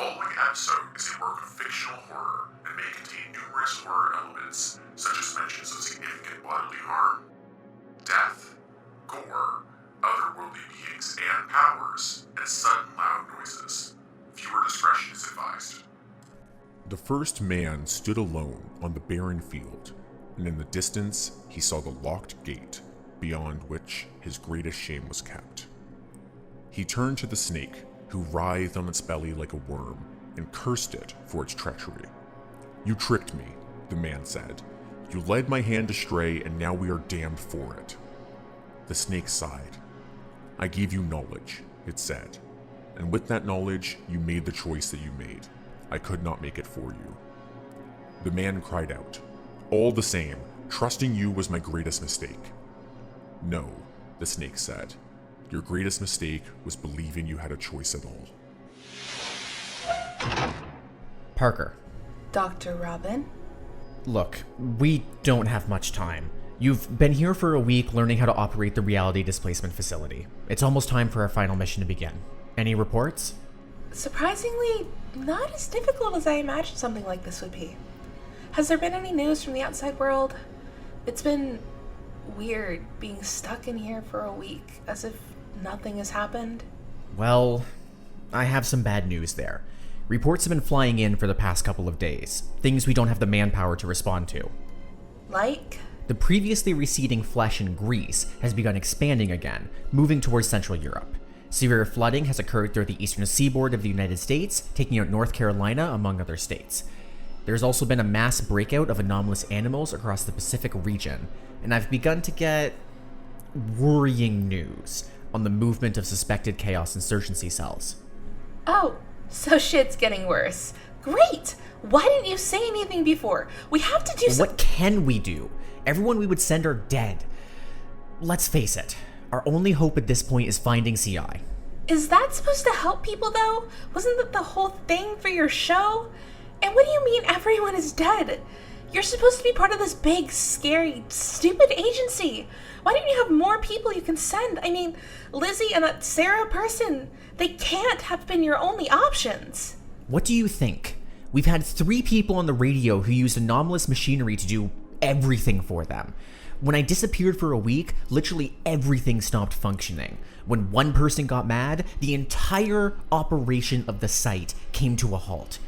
following episode is a work of fictional horror and may contain numerous horror elements, such as mentions of significant bodily harm, death, gore, otherworldly beings and powers, and sudden loud noises. Viewer discretion is advised. The first man stood alone on the barren field, and in the distance he saw the locked gate, beyond which his greatest shame was kept. He turned to the snake, who writhed on its belly like a worm, and cursed it for its treachery. "You tricked me," the man said. "You led my hand astray, and now we are damned for it." The snake sighed. "I gave you knowledge," it said, "and with that knowledge, you made the choice that you made. I could not make it for you." The man cried out, "All the same, trusting you was my greatest mistake." "No," the snake said. "Your greatest mistake was believing you had a choice at all." Parker. Dr. Robin? Look, we don't have much time. You've been here for a week learning how to operate the reality displacement facility. It's almost time for our final mission to begin. Any reports? Surprisingly, not as difficult as I imagined something like this would be. Has there been any news from the outside world? It's been weird being stuck in here for a week, as if nothing has happened. Well, I have some bad news there. Reports have been flying in for the past couple of days, things we don't have the manpower to respond to. Like? The previously receding flesh in Greece has begun expanding again, moving towards Central Europe. Severe flooding has occurred throughout the eastern seaboard of the United States, taking out North Carolina, among other states. There's also been a mass breakout of anomalous animals across the Pacific region, and I've begun to get worrying news on the movement of suspected chaos insurgency cells. Oh, so shit's getting worse. Great! Why didn't you say anything before? We have to do something. What can we do? Everyone we would send are dead. Let's face it, our only hope at this point is finding CI. Is that supposed to help people, though? Wasn't that the whole thing for your show? And what do you mean everyone is dead? You're supposed to be part of this big, scary, stupid agency. Why don't you have more people you can send? I mean, Lizzie and that Sera person, they can't have been your only options. What do you think? We've had 3 people on the radio who used anomalous machinery to do everything for them. When I disappeared for a week, literally everything stopped functioning. When one person got mad, the entire operation of the site came to a halt.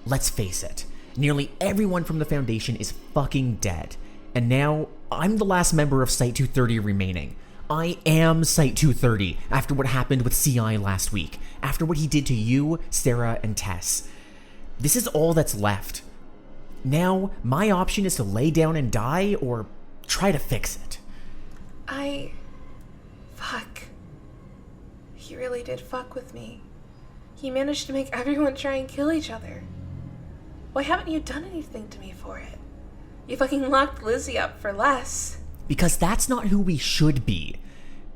Let's face it, nearly everyone from the Foundation is fucking dead. And now, I'm the last member of Site-230 remaining. I am Site-230 after what happened with CI last week, after what he did to you, Sera, and Tess. This is all that's left. Now, my option is to lay down and die, or try to fix it. Fuck. He really did fuck with me. He managed to make everyone try and kill each other. Why haven't you done anything to me for it? You fucking locked Lizzie up for less. Because that's not who we should be.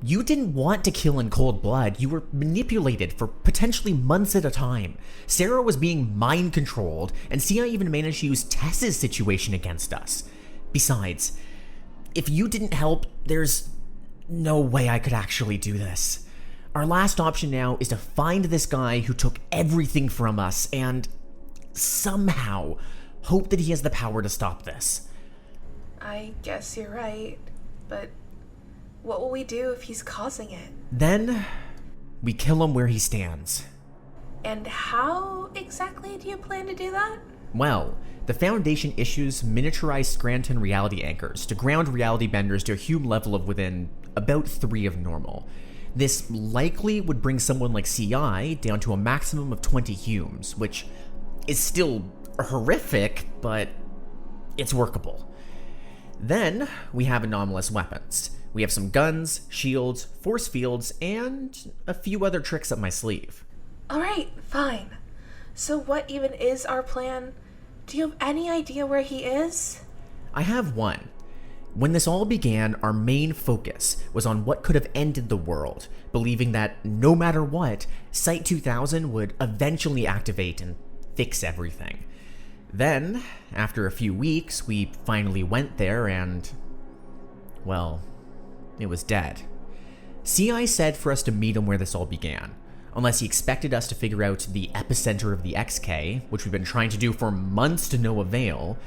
You didn't want to kill in cold blood. You were manipulated for potentially months at a time. Sera was being mind-controlled, and CI even managed to use Tess's situation against us. Besides, if you didn't help, there's no way I could actually do this. Our last option now is to find this guy who took everything from us and somehow hope that he has the power to stop this. I guess you're right, but what will we do if he's causing it? Then, we kill him where he stands. And how exactly do you plan to do that? Well, the Foundation issues miniaturized Scranton reality anchors to ground reality benders to a Hume level of within about 3 of normal. This likely would bring someone like CI down to a maximum of 20 Humes, which is still horrific, but it's workable. Then, we have anomalous weapons. We have some guns, shields, force fields, and a few other tricks up my sleeve. Alright, fine. So what even is our plan? Do you have any idea where he is? I have one. When this all began, our main focus was on what could have ended the world, believing that no matter what, Site-2000 would eventually activate and fix everything. Then, after a few weeks, we finally went there and, well, it was dead. CI said for us to meet him where this all began, Unless he expected us to figure out the epicenter of the XK, which we've been trying to do for months to no avail,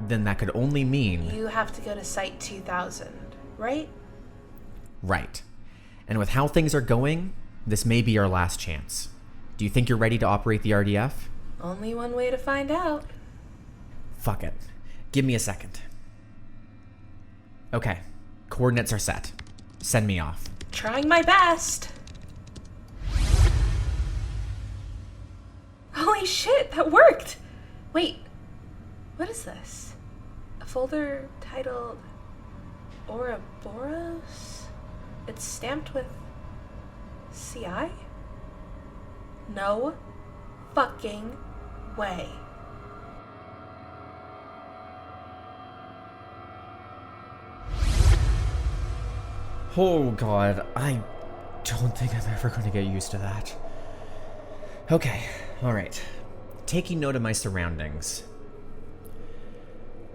then that could only mean... You have to go to Site 2000, right? Right. And with how things are going, this may be our last chance. Do you think you're ready to operate the RDF? Only one way to find out. Fuck it. Give me a second. Okay. Coordinates are set. Send me off. Trying my best. Holy shit, that worked! Wait, what is this? A folder titled Ouroboros? It's stamped with CI? No fucking way. Oh god, I don't think I'm ever going to get used to that. Okay, alright. Taking note of my surroundings.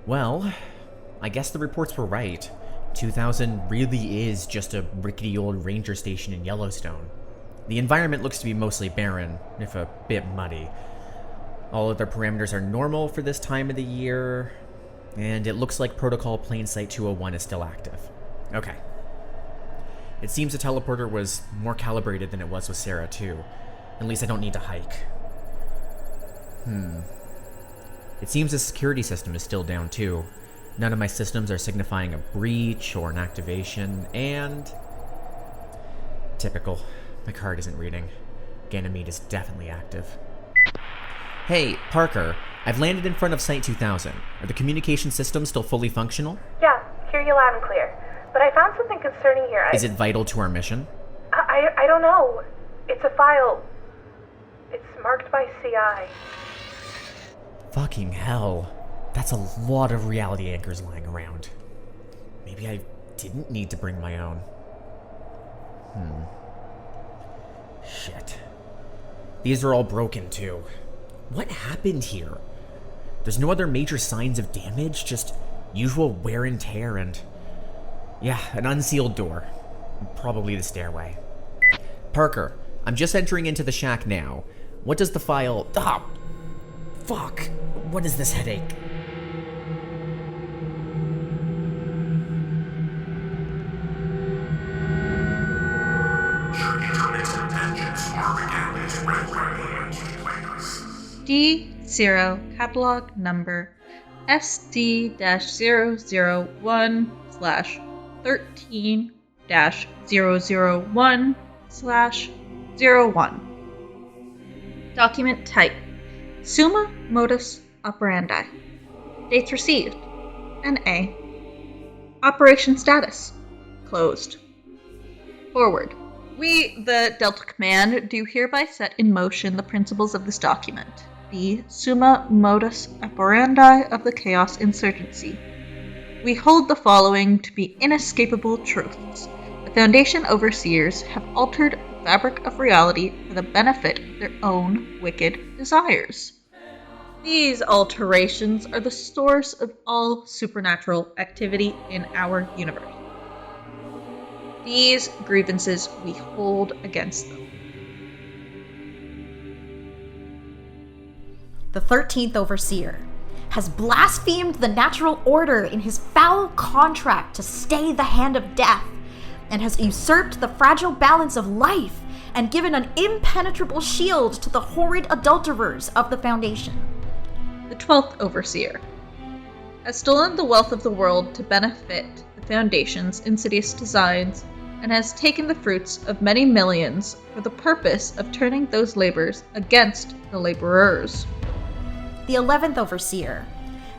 Well, I guess the reports were right. 2000 really is just a rickety old ranger station in Yellowstone. The environment looks to be mostly barren, if a bit muddy. All other parameters are normal for this time of the year, and it looks like Protocol Plain Site 201 is still active. Okay. It seems the teleporter was more calibrated than it was with Sera, too. At least I don't need to hike. It seems the security system is still down, too. None of my systems are signifying a breach or an activation, and... Typical. My card isn't reading. Ganymede is definitely active. Hey, Parker. I've landed in front of Site 2000. Are the communication systems still fully functional? Yeah, hear you loud and clear. But I found something concerning here. Is it vital to our mission? I don't know. It's a file. It's marked by CI. Fucking hell. That's a lot of reality anchors lying around. Maybe I didn't need to bring my own. Shit. These are all broken, too. What happened here? There's no other major signs of damage, just usual wear and tear and... Yeah, an unsealed door. Probably the stairway. Parker, I'm just entering into the shack now. What does the file... Ah! Fuck! What is this headache? Your intermittent engines are beginning to regularly djkaktus. D0 catalog number SD-001/13-001/01. Document type: Summa modus operandi. Dates received: NA. Operation status: closed. Forward. We, the Delta Command, do hereby set in motion the principles of this document, the summa modus operandi of the Chaos Insurgency. We hold the following to be inescapable truths. The Foundation overseers have altered the fabric of reality for the benefit of their own wicked desires. These alterations are the source of all supernatural activity in our universe. These grievances we hold against them. The 13th Overseer has blasphemed the natural order in his foul contract to stay the hand of death, and has usurped the fragile balance of life and given an impenetrable shield to the horrid adulterers of the Foundation. The 12th Overseer has stolen the wealth of the world to benefit the Foundation's insidious designs, and has taken the fruits of many millions for the purpose of turning those labors against the laborers. The 11th Overseer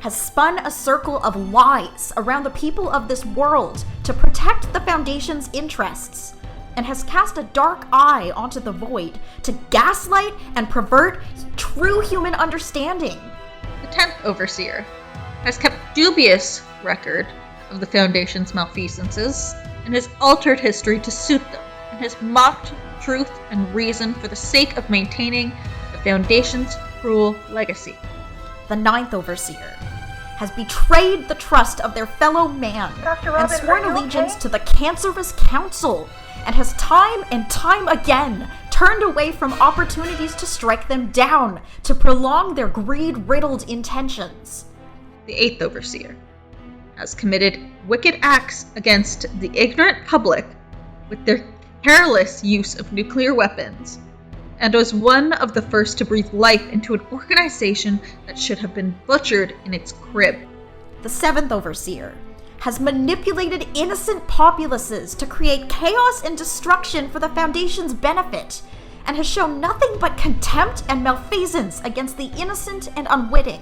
has spun a circle of lies around the people of this world to protect the Foundation's interests, and has cast a dark eye onto the void to gaslight and pervert true human understanding. The 10th Overseer has kept dubious record of the Foundation's malfeasances, and has altered history to suit them, and has mocked truth and reason for the sake of maintaining the Foundation's cruel legacy. The 9th Overseer has betrayed the trust of their fellow man and sworn allegiance to the cancerous council, and has time and time again turned turned away from opportunities to strike them down, to prolong their greed-riddled intentions. The 8th Overseer has committed wicked acts against the ignorant public with their careless use of nuclear weapons, and was one of the first to breathe life into an organization that should have been butchered in its crib. The 7th Overseer has manipulated innocent populaces to create chaos and destruction for the Foundation's benefit, and has shown nothing but contempt and malfeasance against the innocent and unwitting.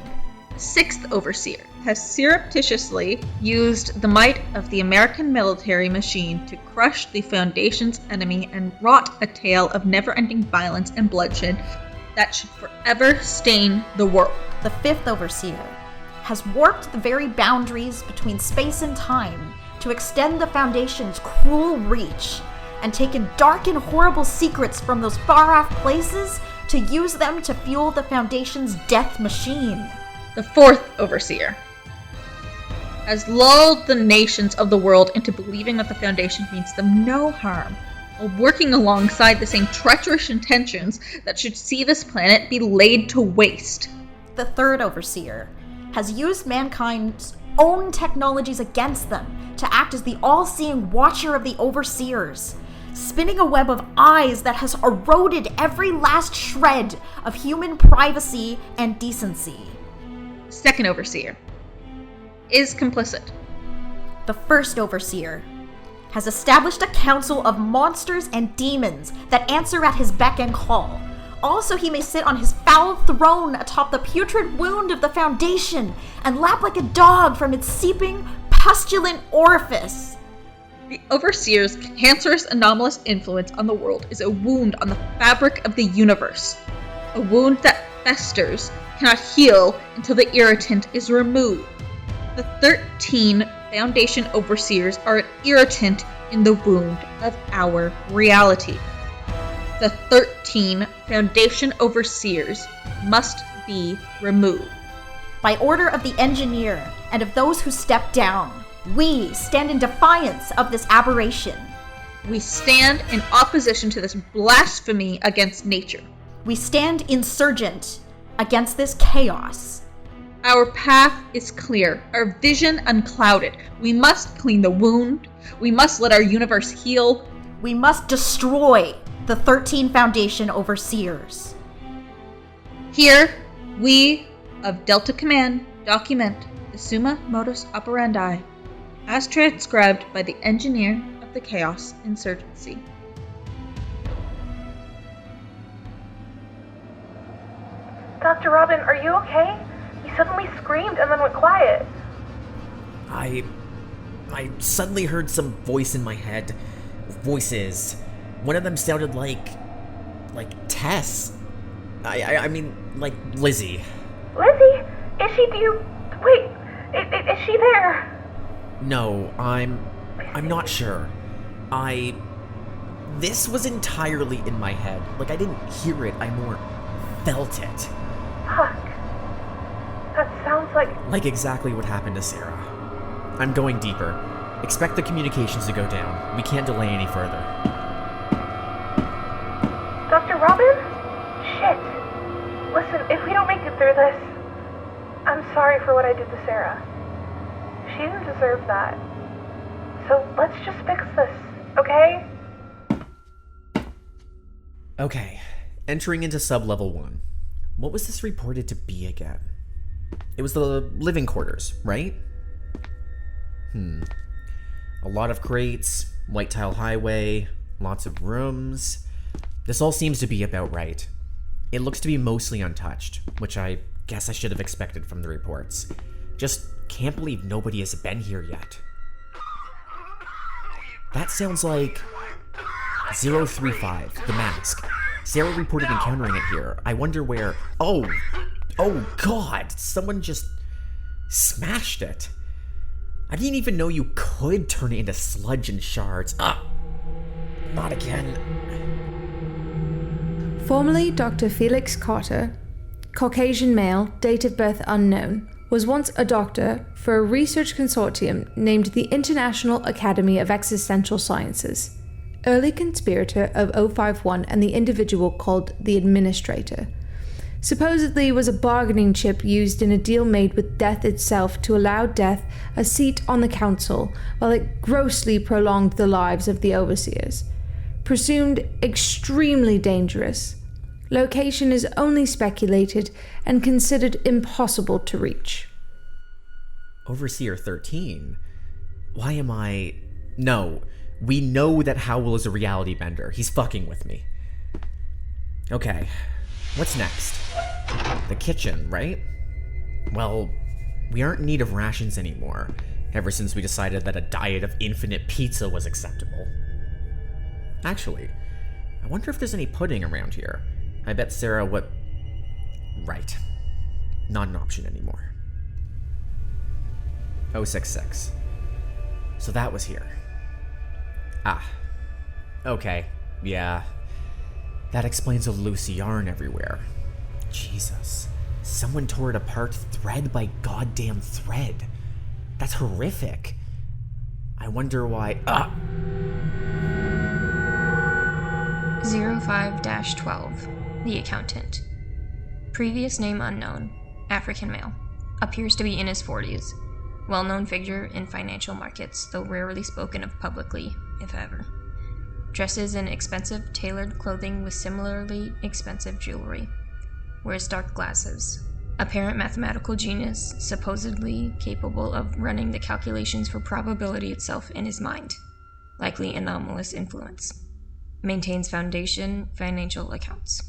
The 6th Overseer has surreptitiously used the might of the American military machine to crush the Foundation's enemy and wrought a tale of never-ending violence and bloodshed that should forever stain the world. The 5th Overseer has warped the very boundaries between space and time to extend the Foundation's cruel reach, and taken dark and horrible secrets from those far-off places to use them to fuel the Foundation's death machine. The 4th Overseer has lulled the nations of the world into believing that the Foundation means them no harm, while working alongside the same treacherous intentions that should see this planet be laid to waste. The 3rd Overseer has used mankind's own technologies against them to act as the all-seeing watcher of the Overseers, spinning a web of eyes that has eroded every last shred of human privacy and decency. 2nd Overseer is complicit. The 1st Overseer has established a council of monsters and demons that answer at his beck and call. Also, he may sit on his foul throne atop the putrid wound of the Foundation and lap like a dog from its seeping, pestilent orifice. The Overseer's cancerous, anomalous influence on the world is a wound on the fabric of the universe. A wound that festers, cannot heal until the irritant is removed. The 13 Foundation Overseers are an irritant in the wound of our reality. The 13 Foundation Overseers must be removed. By order of the Engineer and of those who step down, we stand in defiance of this aberration. We stand in opposition to this blasphemy against nature. We stand insurgent against this chaos. Our path is clear, our vision unclouded. We must clean the wound. We must let our universe heal. We must destroy the 13 Foundation Overseers. Here, we of Delta Command document the summa modus operandi as transcribed by the Engineer of the Chaos Insurgency. Dr. Robin, are you okay? You suddenly screamed and then went quiet. I suddenly heard some voice in my head. Voices. One of them sounded like Tess. I mean, like Lizzie. Lizzie? Is she, wait, is she there? No, I'm not sure. This was entirely in my head. Like, I didn't hear it, I more felt it. Fuck. That sounds like exactly what happened to Sera. I'm going deeper. Expect the communications to go down. We can't delay any further. Dr. Robin? Shit. Listen, if we don't make it through this, I'm sorry for what I did to Sera. She didn't deserve that. So let's just fix this, okay? Okay, entering into sub-level 1. What was this reported to be again? It was the living quarters, right? A lot of crates, white tile highway, lots of rooms. This all seems to be about right. It looks to be mostly untouched, which I guess I should have expected from the reports. Just can't believe nobody has been here yet. That sounds like 035, the mask. Sera reported encountering it here. I wonder where... Oh god, someone just smashed it. I didn't even know you could turn it into sludge and shards. Not again. Formerly Dr. Felix Carter, Caucasian male, date of birth unknown, was once a doctor for a research consortium named the International Academy of Existential Sciences. early conspirator of 051 and the individual called the Administrator. Supposedly was a bargaining chip used in a deal made with Death itself to allow Death a seat on the council, while it grossly prolonged the lives of the overseers. Presumed extremely dangerous. Location is only speculated and considered impossible to reach. Overseer 13? Why am I... No, we know that Howell is a reality bender. He's fucking with me. Okay, what's next? The kitchen, right? Well, we aren't in need of rations anymore, ever since we decided that a diet of infinite pizza was acceptable. Actually, I wonder if there's any pudding around here. I bet Sera what... Right. Not an option anymore. 066. So that was here. Ah. Okay. Yeah. That explains the loose yarn everywhere. Jesus. Someone tore it apart thread by goddamn thread. That's horrific. I wonder why... 05-12. The Accountant. Previous name unknown. African male. Appears to be in his 40s. Well-known figure in financial markets, though rarely spoken of publicly, if ever. Dresses in expensive, tailored clothing with similarly expensive jewelry. Wears dark glasses. Apparent mathematical genius, supposedly capable of running the calculations for probability itself in his mind. Likely anomalous influence. Maintains Foundation financial accounts.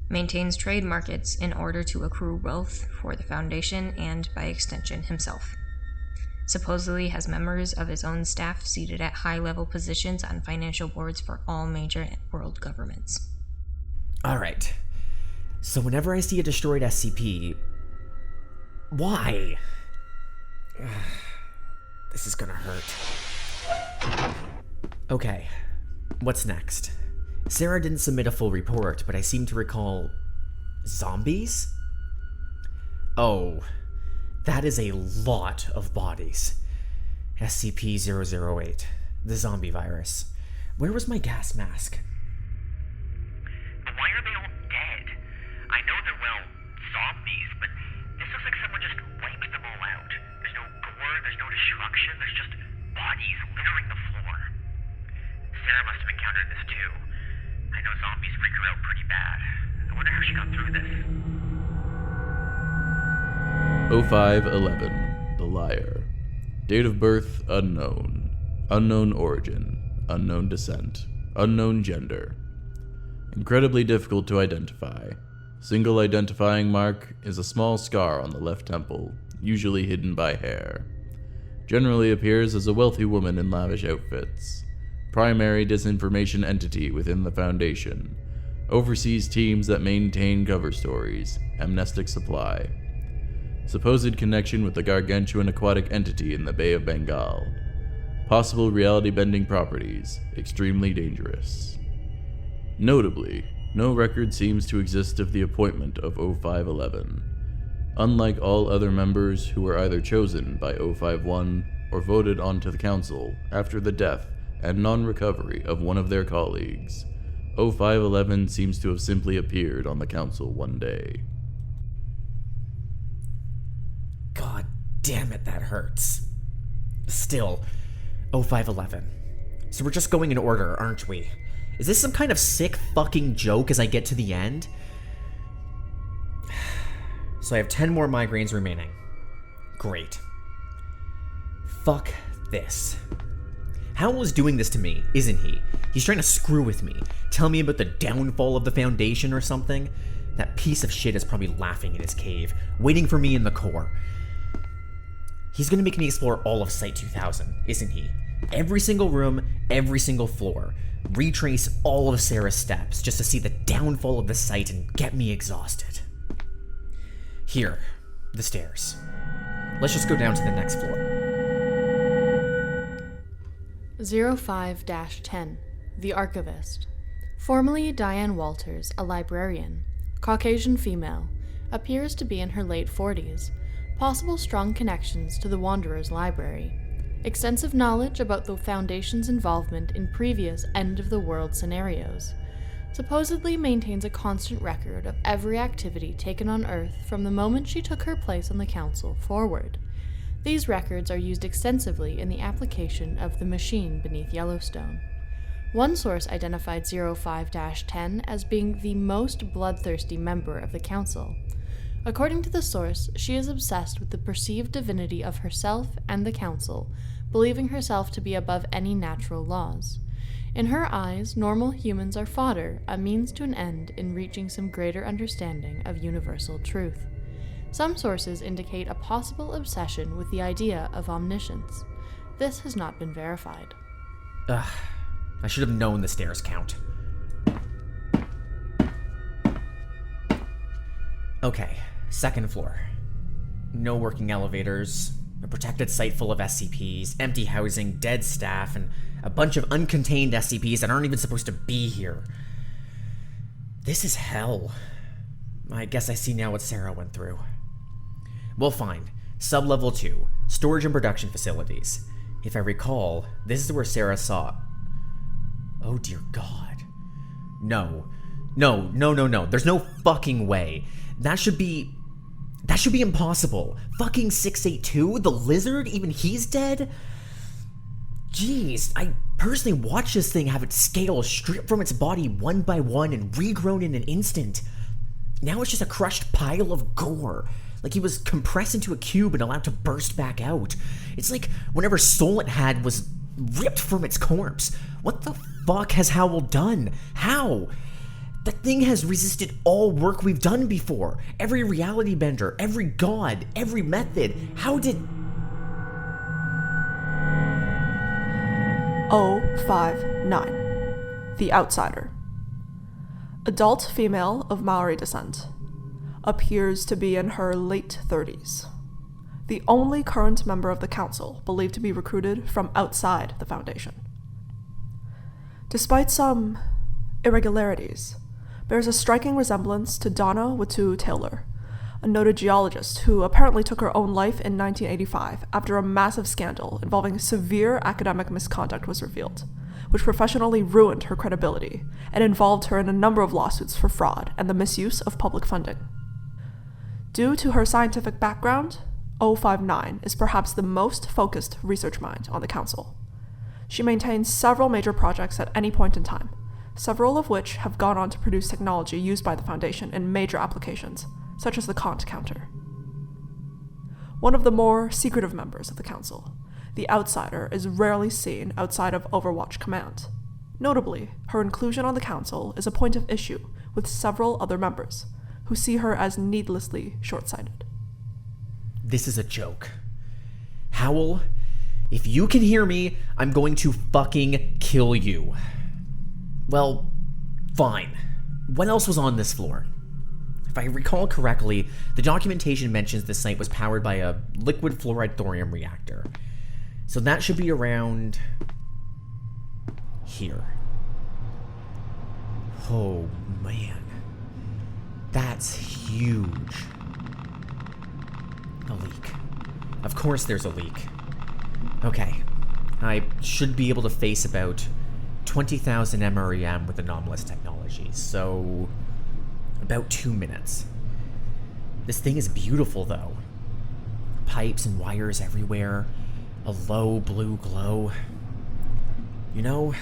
Maintains trade markets in order to accrue wealth for the Foundation and, by extension, himself. Supposedly has members of his own staff seated at high-level positions on financial boards for all major world governments. Alright. So whenever I see a destroyed SCP... Why? This is gonna hurt. Okay. What's next? Sera didn't submit a full report, but I seem to recall... Zombies? Oh, that is a lot of bodies. SCP-008, the zombie virus. Where was my gas mask? But why are they all dead? I know they're, well, zombies, but this looks like someone just wiped them all out. There's no gore, there's no destruction, there's just bodies littering the floor. Sera must have encountered this too. I know zombies freak her out pretty bad. I wonder how she got through this. 0511, The Liar. Date of birth, unknown. Unknown origin. Unknown descent. Unknown gender. Incredibly difficult to identify. Single identifying mark is a small scar on the left temple, usually hidden by hair. Generally appears as a wealthy woman in lavish outfits. Primary disinformation entity within the Foundation. Oversees teams that maintain cover stories. Amnestic supply. Supposed connection with the gargantuan aquatic entity in the Bay of Bengal. Possible reality-bending properties. Extremely dangerous. Notably, no record seems to exist of the appointment of 0511. Unlike all other members who were either chosen by 051 or voted onto the council after the death and non-recovery of one of their colleagues, 0511 seems to have simply appeared on the council one day. God damn it, that hurts. Still, 0511. So we're just going in order, aren't we? Is this some kind of sick fucking joke as I get to the end? So I have 10 more migraines remaining. Great. Fuck this. Howell is doing this to me, isn't he? He's trying to screw with me. Tell me about the downfall of the Foundation or something. That piece of shit is probably laughing in his cave, waiting for me in the core. He's gonna make me explore all of Site 2000, isn't he? Every single room, every single floor. Retrace all of Sera's steps just to see the downfall of the site and get me exhausted. Here, the stairs. Let's just go down to the next floor. 05-10, The Archivist. Formerly Diane Walters, a librarian. Caucasian female. Appears to be in her late 40s. Possible strong connections to the Wanderer's Library. extensive knowledge about the Foundation's involvement in previous end-of-the-world scenarios, supposedly maintains a constant record of every activity taken on Earth from the moment she took her place on the Council forward. These records are used extensively in the application of the machine beneath Yellowstone. One source identified 05-10 as being the most bloodthirsty member of the Council. According to the source, she is obsessed with the perceived divinity of herself and the Council, believing herself to be above any natural laws. In her eyes, normal humans are fodder, a means to an end in reaching some greater understanding of universal truth. Some sources indicate a possible obsession with the idea of omniscience. This has not been verified. Ugh, I should have known the stairs count. Okay, second floor. No working elevators, a protected site full of SCPs, empty housing, dead staff, and a bunch of uncontained SCPs that aren't even supposed to be here. This is hell. I guess I see now what Sera went through. Well, fine. Sub-level 2, storage and production facilities. If I recall, this is where Sera saw... Oh dear God. No. There's no fucking way. That should be impossible. Fucking 682, the lizard, even he's dead? Jeez, I personally watched this thing have its scales stripped from its body one by one and regrown in an instant. Now it's just a crushed pile of gore. Like he was compressed into a cube and allowed to burst back out. It's like whatever soul it had was ripped from its corpse. What the fuck has Howell done? How? That thing has resisted all work we've done before. Every reality bender, every god, every method. How did... 059. The Outsider. Adult female of Maori descent. Appears to be in her late 30s. The only current member of the Council believed to be recruited from outside the Foundation. Despite some irregularities, bears a striking resemblance to Donna Watu Taylor, a noted geologist who apparently took her own life in 1985 after a massive scandal involving severe academic misconduct was revealed, which professionally ruined her credibility and involved her in a number of lawsuits for fraud and the misuse of public funding. Due to her scientific background, 059 is perhaps the most focused research mind on the Council. She maintains several major projects at any point in time, several of which have gone on to produce technology used by the Foundation in major applications, such as the Kant counter. One of the more secretive members of the Council, the Outsider is rarely seen outside of Overwatch Command. Notably, her inclusion on the Council is a point of issue with several other members, who see her as needlessly short-sighted. This is a joke. Howell, if you can hear me, I'm going to fucking kill you. Well, fine. What else was on this floor? If I recall correctly, the documentation mentions the site was powered by a liquid fluoride thorium reactor. So that should be around... here. Oh, man. That's huge. A leak. Of course there's a leak. Okay. I should be able to face about 20,000 MREM with anomalous technology, so about 2 minutes. This thing is beautiful, though. Pipes and wires everywhere, a low blue glow. You know,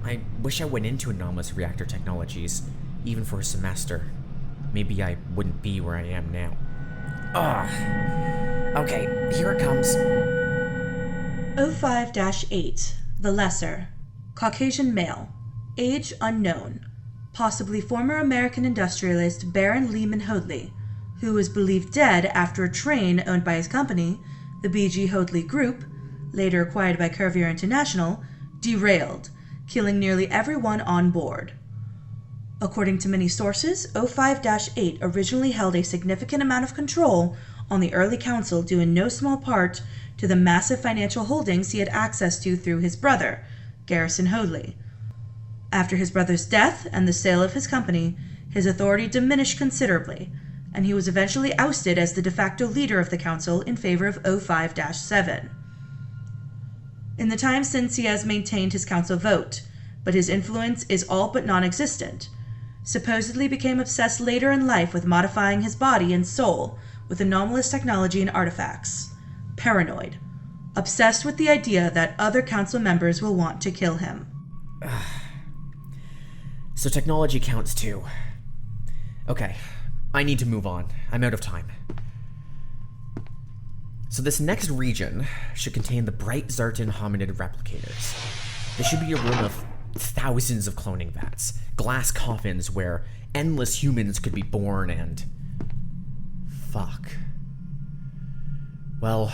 I wish I went into anomalous reactor technologies, even for a semester. Maybe I wouldn't be where I am now. Ugh. Okay, here it comes. 05-8, the Lesser. Caucasian male. Age unknown. Possibly former American industrialist Baron Lehman Hoadley, who was believed dead after a train owned by his company, the B.G. Hoadley Group, later acquired by Curvier International, derailed, killing nearly everyone on board. According to many sources, 05-8 originally held a significant amount of control on the early council due in no small part to the massive financial holdings he had access to through his brother, Garrison Hoadley. After his brother's death and the sale of his company, his authority diminished considerably, and he was eventually ousted as the de facto leader of the council in favor of 05-7. in the time since he has maintained his council vote, but his influence is all but non-existent. Supposedly became obsessed later in life with modifying his body and soul with anomalous technology and artifacts. Paranoid. Obsessed with the idea that other council members will want to kill him. So technology counts too. Okay, I need to move on. I'm out of time. So this next region should contain the bright Zartan hominid replicators. This should be a room of thousands of cloning vats, glass coffins where endless humans could be born and... fuck. Well,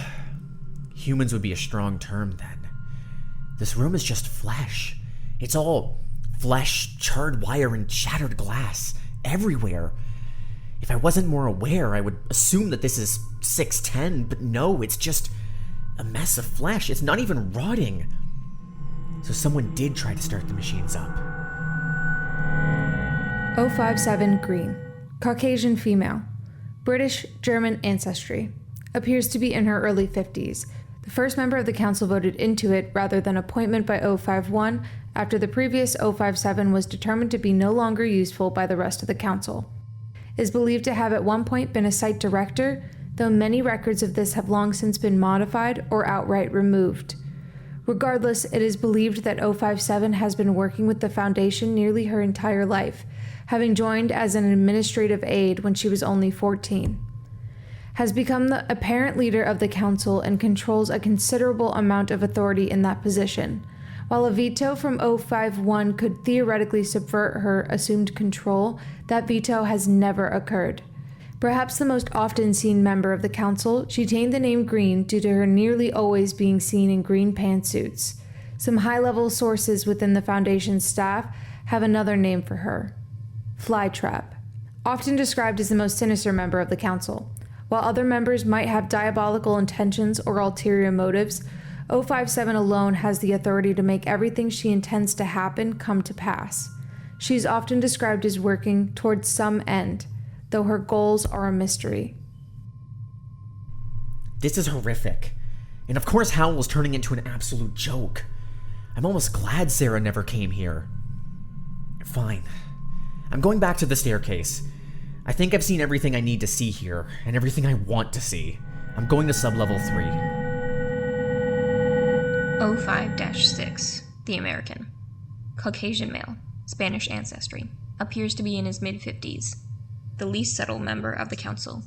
humans would be a strong term then. This room is just flesh. It's all flesh, charred wire, and shattered glass everywhere. If I wasn't more aware, I would assume that this is 610, but no, it's just a mess of flesh. It's not even rotting. So someone did try to start the machines up. 057 Green. Caucasian female. British, German ancestry. Appears to be in her early 50s. The first member of the council voted into it rather than appointment by 051 after the previous 057 was determined to be no longer useful by the rest of the council. Is believed to have at one point been a site director, though many records of this have long since been modified or outright removed. Regardless, it is believed that 057 has been working with the Foundation nearly her entire life, having joined as an administrative aide when she was only 14. Has become the apparent leader of the council and controls a considerable amount of authority in that position. While a veto from 051 could theoretically subvert her assumed control, that veto has never occurred. Perhaps the most often seen member of the council, she attained the name Green due to her nearly always being seen in green pantsuits. Some high-level sources within the Foundation's staff have another name for her: Flytrap. Often described as the most sinister member of the council. While other members might have diabolical intentions or ulterior motives, 057 alone has the authority to make everything she intends to happen come to pass. She is often described as working towards some end, though her goals are a mystery. This is horrific. And of course Howell's turning into an absolute joke. I'm almost glad Sera never came here. Fine. I'm going back to the staircase. I think I've seen everything I need to see here, and everything I want to see. I'm going to sublevel 3. 05-6, the American. Caucasian male, Spanish ancestry, appears to be in his mid-50s. The least settled member of the council.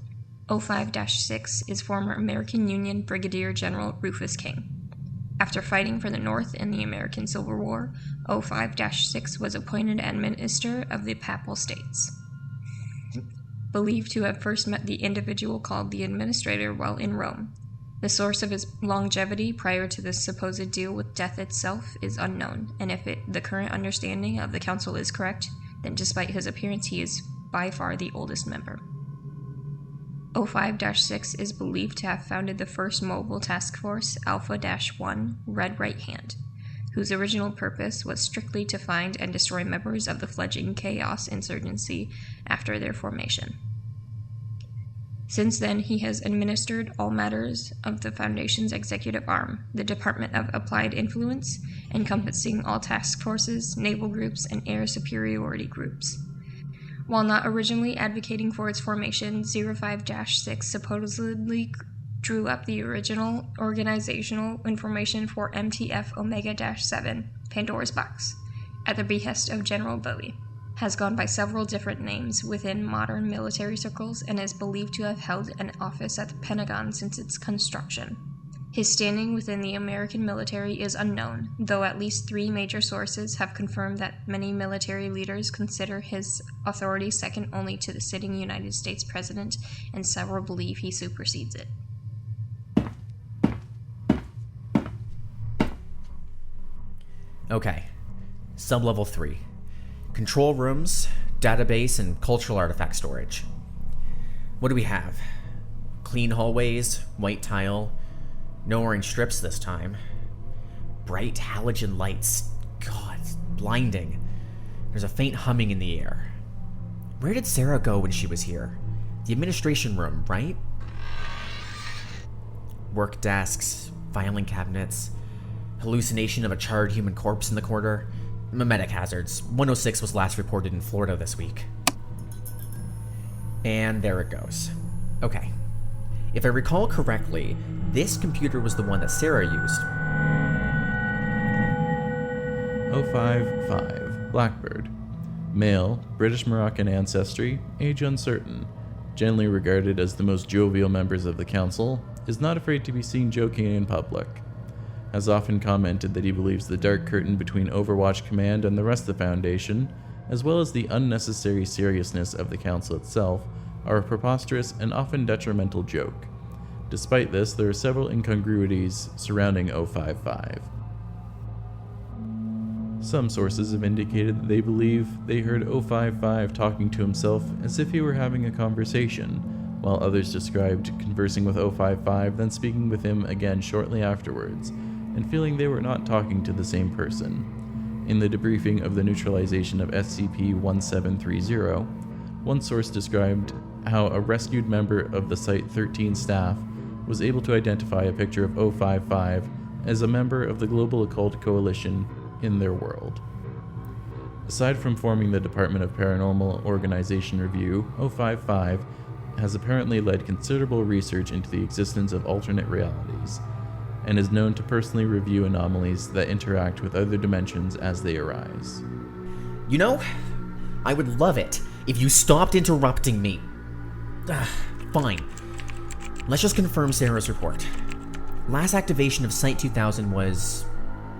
05-6 is former American Union Brigadier General Rufus King. After fighting for the North in the American Civil War, 05-6 was appointed Administrator of the Papal States. Believed to have first met the individual called the Administrator while in Rome. The source of his longevity prior to the supposed deal with death itself is unknown, and if the current understanding of the council is correct, then despite his appearance he is by far the oldest member. 05-6 is believed to have founded the first mobile task force, Alpha-1, Red Right Hand, whose original purpose was strictly to find and destroy members of the fledgling Chaos Insurgency after their formation. Since then, he has administered all matters of the Foundation's executive arm, the Department of Applied Influence, encompassing all task forces, naval groups, and air superiority groups. While not originally advocating for its formation, 05-6 supposedly drew up the original organizational information for MTF Omega-7, Pandora's Box, at the behest of General Bowie. Has gone by several different names within modern military circles and is believed to have held an office at the Pentagon since its construction. His standing within the American military is unknown, though at least 3 major sources have confirmed that many military leaders consider his authority second only to the sitting United States president, and several believe he supersedes it. Okay, sublevel 3. Control rooms, database, and cultural artifact storage. What do we have? Clean hallways, white tile, no orange strips this time. Bright halogen lights. God, it's blinding. There's a faint humming in the air. Where did Sera go when she was here? The administration room, right? Work desks, filing cabinets. hallucination of a charred human corpse in the corridor. Memetic hazards. 106 was last reported in Florida this week. And there it goes. Okay. If I recall correctly, this computer was the one that Sera used. 055, Blackbird. Male, British Moroccan ancestry, age uncertain. Generally regarded as the most jovial members of the council, is not afraid to be seen joking in public. Has often commented that he believes the dark curtain between Overwatch Command and the rest of the Foundation, as well as the unnecessary seriousness of the council itself, are a preposterous and often detrimental joke. Despite this, there are several incongruities surrounding 055. Some sources have indicated that they believe they heard 055 talking to himself as if he were having a conversation, while others described conversing with 055, then speaking with him again shortly afterwards, and feeling they were not talking to the same person. In the debriefing of the neutralization of SCP-1730, one source described how a rescued member of the Site-13 staff was able to identify a picture of 055 as a member of the Global Occult Coalition in their world. Aside from forming the Department of Paranormal Organization Review, 055 has apparently led considerable research into the existence of alternate realities, and is known to personally review anomalies that interact with other dimensions as they arise. You know, I would love it if you stopped interrupting me. Fine. Let's just confirm Sera's report. Last activation of Site-2000 was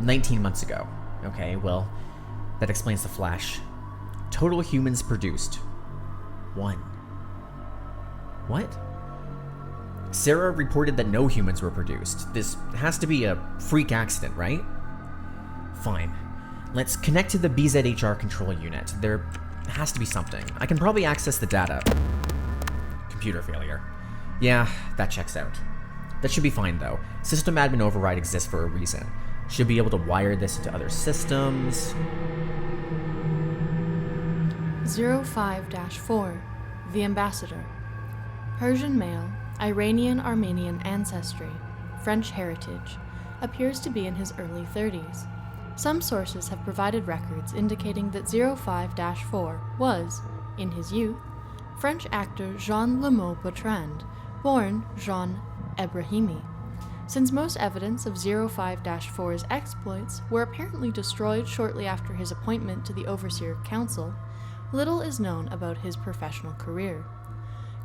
19 months ago. Okay, well, that explains the flash. Total humans produced. 1. What? Sera reported that no humans were produced. This has to be a freak accident, right? Fine. Let's connect to the BZHR control unit. There has to be something. I can probably access the data. Computer failure. Yeah, that checks out. That should be fine, though. System admin override exists for a reason. Should be able to wire this into other systems. 05-4, The Ambassador. Persian male, Iranian-Armenian ancestry, French heritage, appears to be in his early 30s. Some sources have provided records indicating that 05-4 was, in his youth, French actor Jean Lemeau-Bertrand, born Jean Ebrahimi. Since most evidence of 05-4's exploits were apparently destroyed shortly after his appointment to the Overseer Council, little is known about his professional career.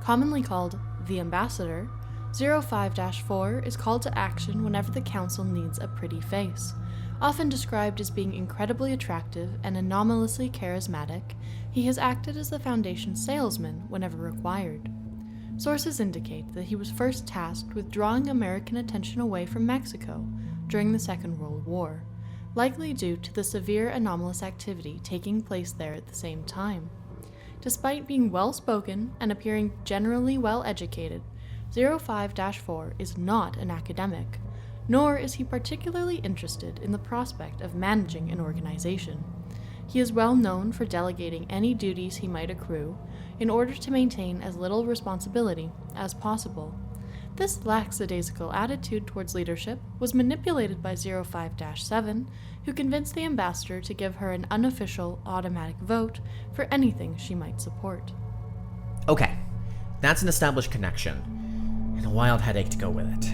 Commonly called the Ambassador, 05-4 is called to action whenever the Council needs a pretty face. Often described as being incredibly attractive and anomalously charismatic, he has acted as the Foundation's salesman whenever required. Sources indicate that he was first tasked with drawing American attention away from Mexico during the Second World War, likely due to the severe anomalous activity taking place there at the same time. Despite being well-spoken and appearing generally well-educated, 05-4 is not an academic, nor is he particularly interested in the prospect of managing an organization. He is well known for delegating any duties he might accrue in order to maintain as little responsibility as possible. This lackadaisical attitude towards leadership was manipulated by 05-7, who convinced the ambassador to give her an unofficial automatic vote for anything she might support. Okay, that's an established connection, and a wild headache to go with it.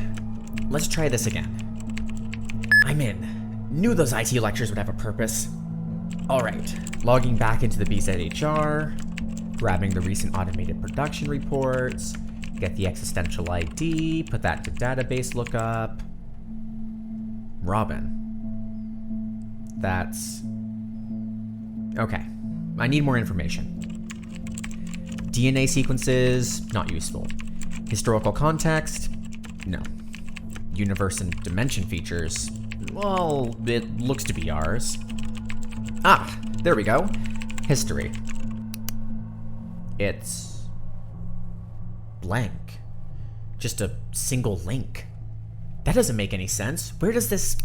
Let's try this again. I'm in. Knew those IT lectures would have a purpose. Alright, logging back into the BZHR, grabbing the recent automated production reports, get the existential ID, put that to database lookup. Robin. That's... Okay, I need more information. DNA sequences, not useful. Historical context, no. Universe and dimension features, well, it looks to be ours. Ah, there we go. History. It's... blank. Just a single link. That doesn't make any sense. Where does this...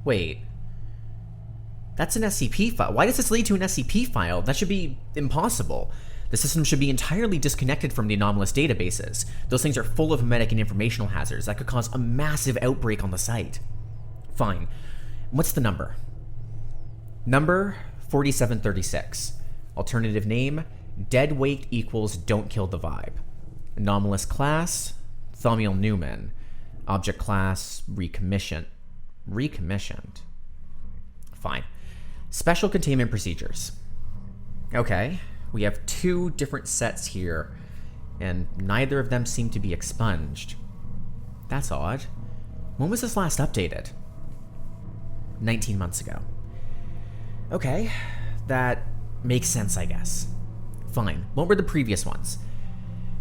Wait. That's an SCP file. Why does this lead to an SCP file? That should be impossible. The system should be entirely disconnected from the anomalous databases. Those things are full of memetic and informational hazards that could cause a massive outbreak on the site. Fine. What's the number? Number 4736. Alternative name, dead weight equals don't kill the vibe. Anomalous class, Thaumiel Newman. Object class, recommissioned. Recommissioned. Fine. Special containment procedures. Okay, we have 2 different sets here, and neither of them seem to be expunged. That's odd. When was this last updated? 19 months ago. Okay, that makes sense, I guess. Fine. What were the previous ones?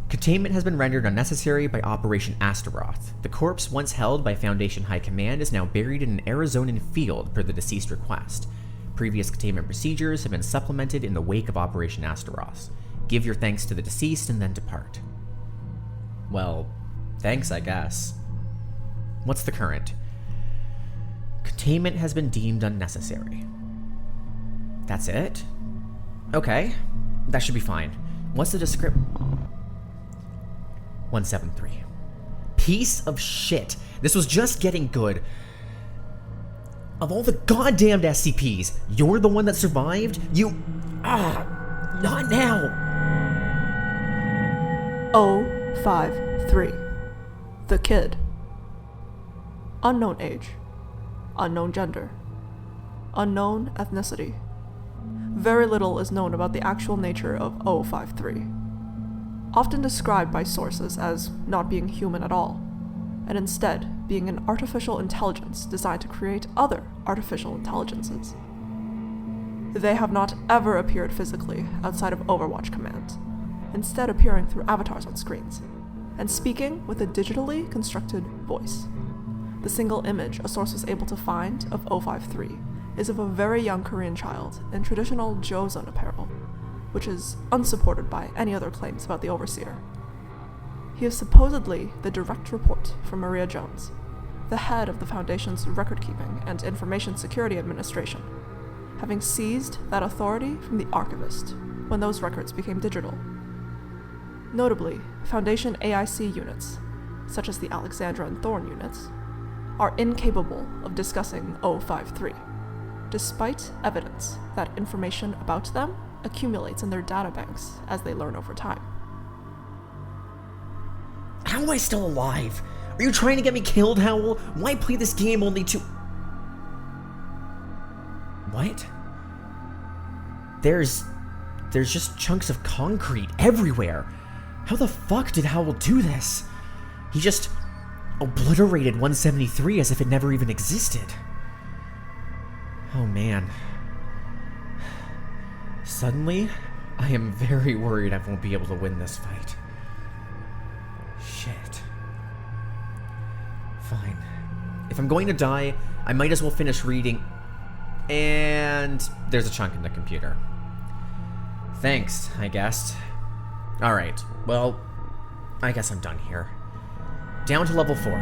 Containment has been rendered unnecessary by Operation Astaroth. The corpse once held by Foundation High Command is now buried in an Arizonan field per the deceased request. Previous containment procedures have been supplemented in the wake of Operation Astaroth. Give your thanks to the deceased and then depart. Well, thanks, I guess. What's the current? Containment has been deemed unnecessary. That's it? Okay, that should be fine. What's the description? 173. Piece of shit. This was just getting good. Of all the goddamned SCPs, you're the one that survived? Not now. 053. The Kid. Unknown age. Unknown gender. Unknown ethnicity. Very little is known about the actual nature of 053. Often described by sources as not being human at all, and instead being an artificial intelligence designed to create other artificial intelligences. They have not ever appeared physically outside of Overwatch Command, instead appearing through avatars on screens, and speaking with a digitally constructed voice. The single image a source was able to find of 053 is of a very young Korean child in traditional Joseon apparel, which is unsupported by any other claims about the Overseer. He is supposedly the direct report from Maria Jones, the head of the Foundation's record-keeping and information security administration, having seized that authority from the archivist when those records became digital. Notably, Foundation AIC units, such as the Alexandra and Thorn units, are incapable of discussing 053, despite evidence that information about them accumulates in their databanks as they learn over time. How am I still alive? Are you trying to get me killed, Howl? Why play this game only to... What? There's just chunks of concrete everywhere. How the fuck did Howl do this? He just obliterated 173 as if it never even existed. Oh man. Suddenly, I am very worried I won't be able to win this fight. Shit. Fine. If I'm going to die, I might as well finish reading. And there's a chunk in the computer. Thanks, I guess. Alright, well, I guess I'm done here. Down to level 4.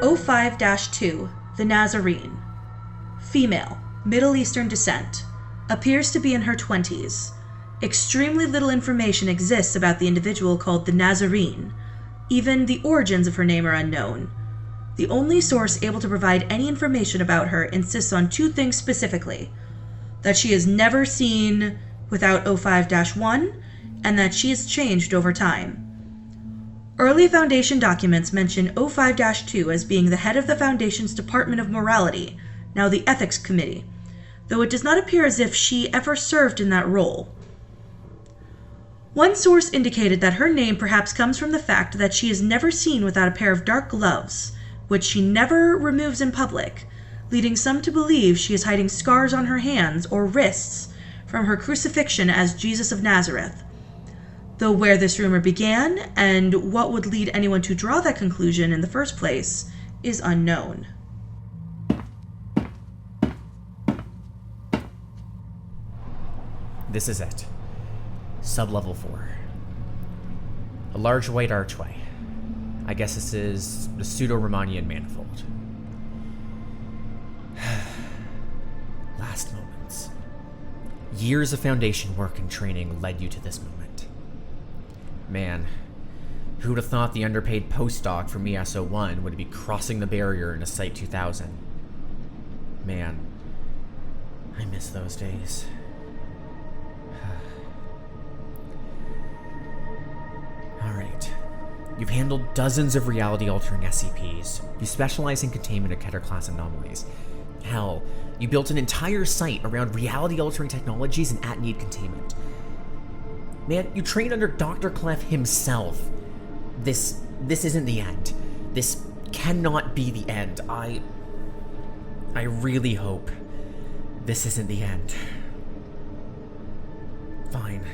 05-2, the Nazarene. Female, Middle Eastern descent. Appears to be in her 20s. Extremely little information exists about the individual called the Nazarene. Even the origins of her name are unknown. The only source able to provide any information about her insists on 2 things specifically: that she is never seen without 05-1, and that she has changed over time. Early Foundation documents mention 05-2 as being the head of the Foundation's Department of Morality, now the Ethics Committee, though it does not appear as if she ever served in that role. One source indicated that her name perhaps comes from the fact that she is never seen without a pair of dark gloves, which she never removes in public, leading some to believe she is hiding scars on her hands or wrists from her crucifixion as Jesus of Nazareth. Though where this rumor began, and what would lead anyone to draw that conclusion in the first place, is unknown. This is it. Sublevel 4. A large white archway. I guess this is the pseudo-Romanian manifold. Last moments. Years of Foundation work and training led you to this moment. Man, Who'd have thought the underpaid postdoc from ES-01 would be crossing the barrier into Site-2000? Man, I miss those days. Alright. You've handled dozens of reality-altering SCPs. You specialize in containment of Keter-class anomalies. Hell, you built an entire site around reality-altering technologies and at-need containment. Man, you trained under Dr. Clef himself. This isn't the end. This cannot be the end. I really hope this isn't the end. Fine.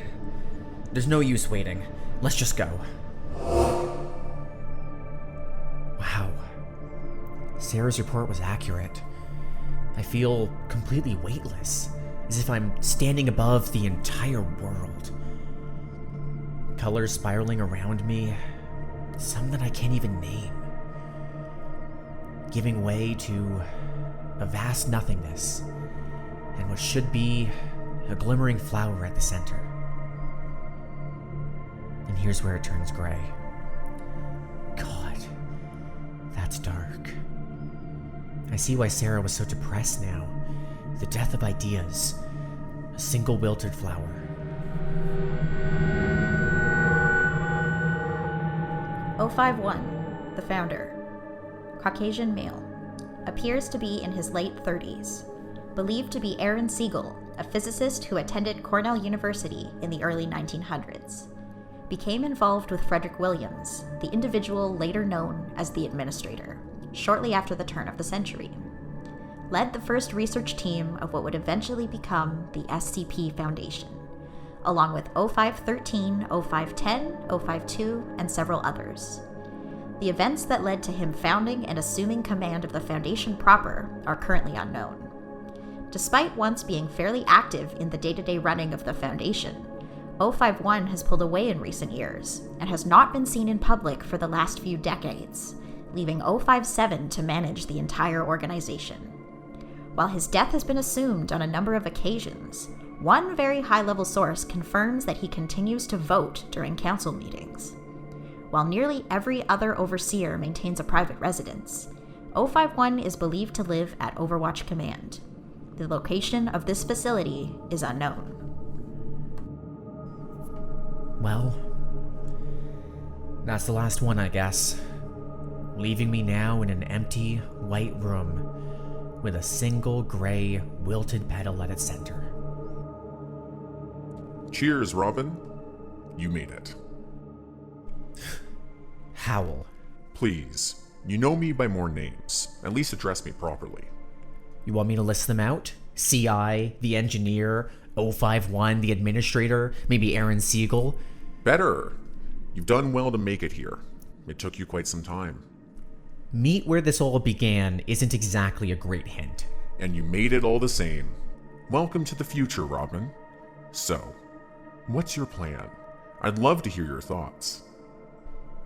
There's no use waiting. Let's just go. Wow. Sera's report was accurate. I feel completely weightless, as if I'm standing above the entire world. Colors spiraling around me, some that I can't even name. Giving way to a vast nothingness, and what should be a glimmering flower at the center. And here's where it turns gray. God, that's dark. I see why Sera was so depressed now. The death of ideas. A single wilted flower. O51, the founder. Caucasian male. Appears to be in his late 30s. Believed to be Aaron Siegel, a physicist who attended Cornell University in the early 1900s. Became involved with Frederick Williams, the individual later known as the Administrator, shortly after the turn of the century. Led the first research team of what would eventually become the SCP Foundation, along with O513, O510, O52, and several others. The events that led to him founding and assuming command of the Foundation proper are currently unknown. Despite once being fairly active in the day-to-day running of the Foundation, O51 has pulled away in recent years and has not been seen in public for the last few decades, leaving O57 to manage the entire organization. While his death has been assumed on a number of occasions, one very high-level source confirms that he continues to vote during council meetings. While nearly every other overseer maintains a private residence, O51 is believed to live at Overwatch Command. The location of this facility is unknown. Well, that's the last one, I guess. Leaving me now in an empty, white room with a single gray, wilted petal at its center. Cheers, Robin. You made it. Howl. Please, you know me by more names. At least address me properly. You want me to list them out? CI, the engineer, O51, the administrator, maybe Aaron Siegel? Better. You've done well to make it here. It took you quite some time. Meet where this all began isn't exactly a great hint. And you made it all the same. Welcome to the future, Robin. So, what's your plan? I'd love to hear your thoughts.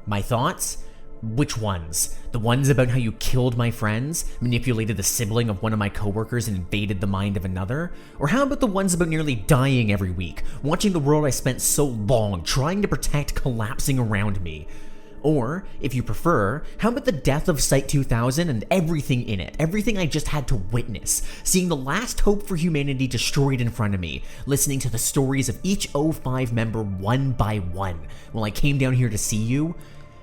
My thoughts? Which ones? The ones about how you killed my friends, manipulated the sibling of one of my coworkers, and invaded the mind of another? Or how about the ones about nearly dying every week, watching the world I spent so long trying to protect collapsing around me? Or, if you prefer, how about the death of Site-2000 and everything in it, everything I just had to witness, seeing the last hope for humanity destroyed in front of me, listening to the stories of each O5 member one by one, while I came down here to see you?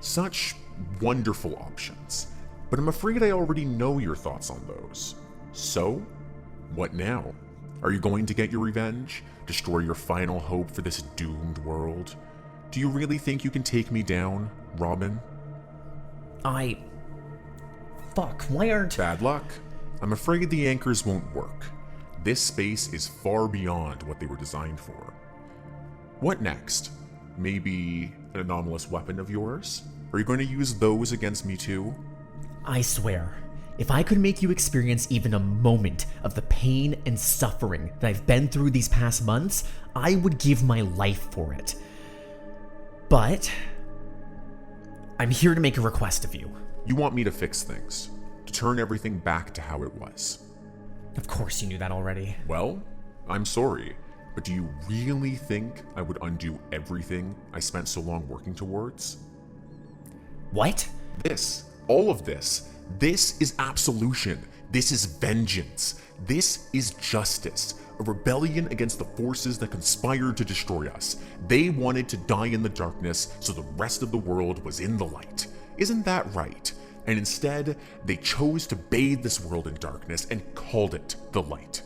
Such wonderful options, but I'm afraid I already know your thoughts on those. So, what now? Are you going to get your revenge? Destroy your final hope for this doomed world? Do you really think you can take me down, Robin? Fuck, why aren't... Bad luck. I'm afraid the anchors won't work. This space is far beyond what they were designed for. What next? Maybe an anomalous weapon of yours? Are you going to use those against me too? I swear, if I could make you experience even a moment of the pain and suffering that I've been through these past months, I would give my life for it. But I'm here to make a request of you. You want me to fix things, to turn everything back to how it was. Of course you knew that already. Well, I'm sorry, but do you really think I would undo everything I spent so long working towards? What? All of this is absolution. This is vengeance. This is justice. A rebellion against the forces that conspired to destroy us. They wanted to die in the darkness so the rest of the world was in the light. Isn't that right? And instead, they chose to bathe this world in darkness and called it the light.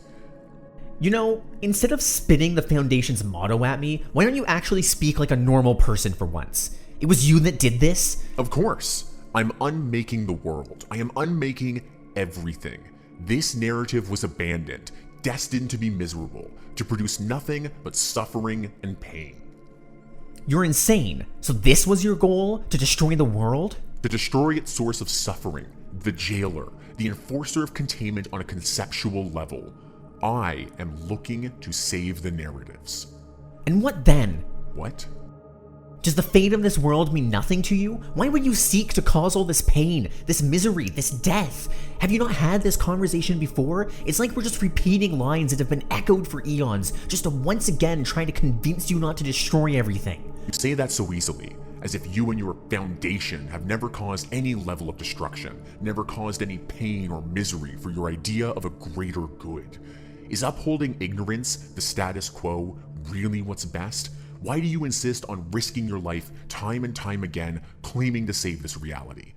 You know, instead of spitting the Foundation's motto at me, why don't you actually speak like a normal person for once? It was you that did this? Of course. I'm unmaking the world. I am unmaking everything. This narrative was abandoned, destined to be miserable, to produce nothing but suffering and pain. You're insane. So this was your goal? To destroy the world? To destroy its source of suffering, the jailer, the enforcer of containment on a conceptual level. I am looking to save the narratives. And what then? What? Does the fate of this world mean nothing to you? Why would you seek to cause all this pain, this misery, this death? Have you not had this conversation before? It's like we're just repeating lines that have been echoed for eons, just to once again try to convince you not to destroy everything. You say that so easily, as if you and your Foundation have never caused any level of destruction, never caused any pain or misery for your idea of a greater good. Is upholding ignorance, the status quo, really what's best? Why do you insist on risking your life time and time again, claiming to save this reality?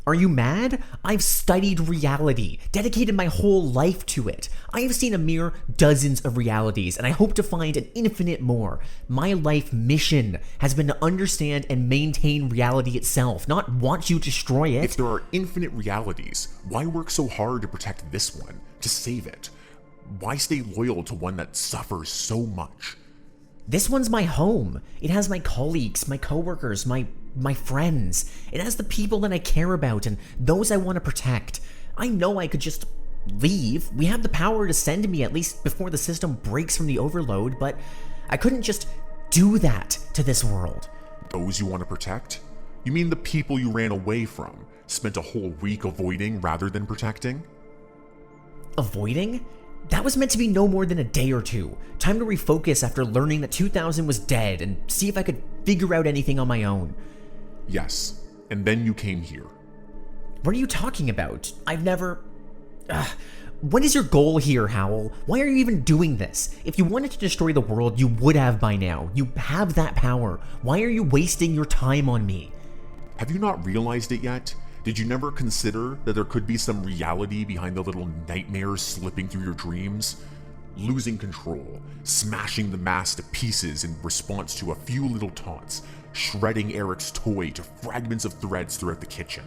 Are you mad? I've studied reality, dedicated my whole life to it. I have seen a mere dozens of realities, and I hope to find an infinite more. My life mission has been to understand and maintain reality itself, not want you to destroy it. If there are infinite realities, why work so hard to protect this one, to save it? Why stay loyal to one that suffers so much? This one's my home. It has my colleagues, my coworkers, my friends. It has the people that I care about and those I want to protect. I know I could just leave. We have the power to send me at least before the system breaks from the overload, but I couldn't just do that to this world. Those you want to protect? You mean the people you ran away from, spent a whole week avoiding rather than protecting? Avoiding? That was meant to be no more than a day or two. Time to refocus after learning that 2000 was dead and see if I could figure out anything on my own. Yes, and then you came here. What are you talking about? I've never... What is your goal here, Howl? Why are you even doing this? If you wanted to destroy the world, you would have by now. You have that power. Why are you wasting your time on me? Have you not realized it yet? Did you never consider that there could be some reality behind the little nightmares slipping through your dreams? Losing control, smashing the mask to pieces in response to a few little taunts, shredding Eric's toy to fragments of threads throughout the kitchen,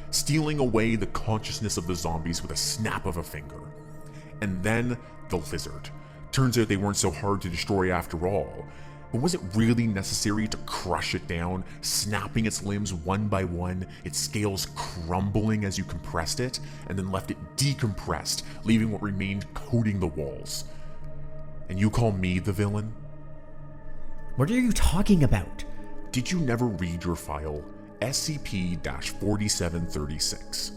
stealing away the consciousness of the zombies with a snap of a finger. And then the lizard. Turns out they weren't so hard to destroy after all. But was it really necessary to crush it down, snapping its limbs one by one, its scales crumbling as you compressed it, and then left it decompressed, leaving what remained coating the walls? And you call me the villain? What are you talking about? Did you never read your file, SCP-4736?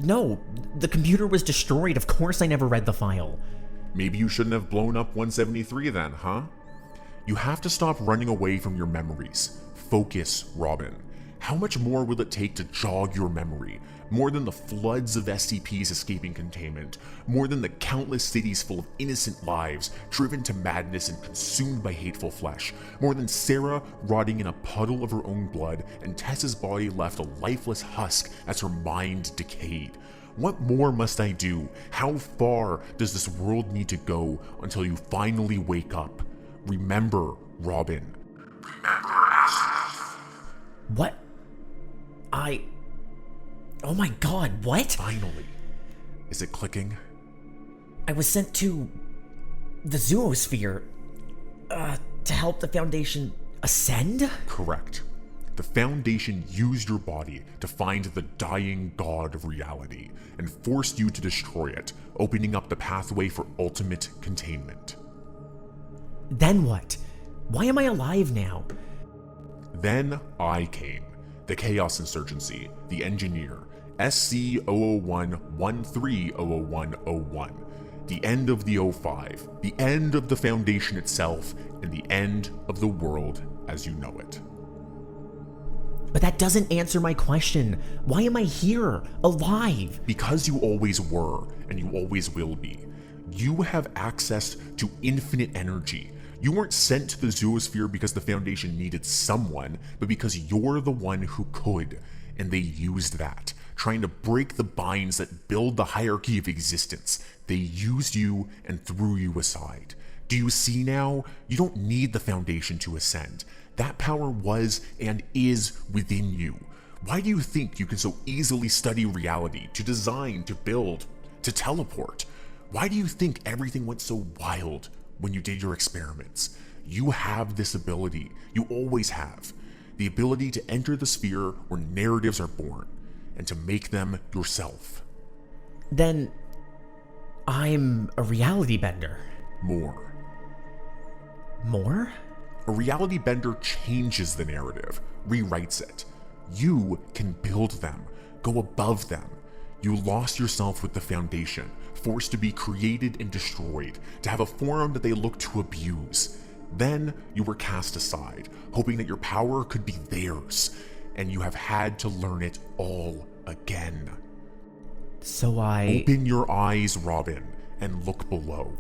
No, the computer was destroyed. Of course I never read the file. Maybe you shouldn't have blown up 173 then, huh? You have to stop running away from your memories. Focus, Robin. How much more will it take to jog your memory? More than the floods of SCPs escaping containment, more than the countless cities full of innocent lives, driven to madness and consumed by hateful flesh, more than Sera rotting in a puddle of her own blood and Tess's body left a lifeless husk as her mind decayed. What more must I do? How far does this world need to go until you finally wake up? Remember, Robin. Remember, Astronaut. What? Oh my god, what? Finally. Is it clicking? I was sent to the zoosphere to help the Foundation ascend? Correct. The Foundation used your body to find the dying god of reality and forced you to destroy it, opening up the pathway for ultimate containment. Then what? Why am I alive now? Then I came. The Chaos Insurgency, the Engineer, SCP-001-13-001-01. The end of the 05, the end of the Foundation itself, and the end of the world as you know it. But that doesn't answer my question. Why am I here, alive? Because you always were, and you always will be. You have access to infinite energy. You weren't sent to the zoosphere because the Foundation needed someone, but because you're the one who could. And they used that, trying to break the binds that build the hierarchy of existence. They used you and threw you aside. Do you see now? You don't need the Foundation to ascend. That power was and is within you. Why do you think you can so easily study reality, to design, to build, to teleport? Why do you think everything went so wild when you did your experiments? You have this ability. You always have. The ability to enter the sphere where narratives are born, and to make them yourself. Then I'm a reality bender. More. More? A reality bender changes the narrative, rewrites it. You can build them, go above them. You lost yourself with the Foundation, forced to be created and destroyed, to have a form that they look to abuse. Then you were cast aside, hoping that your power could be theirs, and you have had to learn it all again. So Open your eyes, Robin, and look below.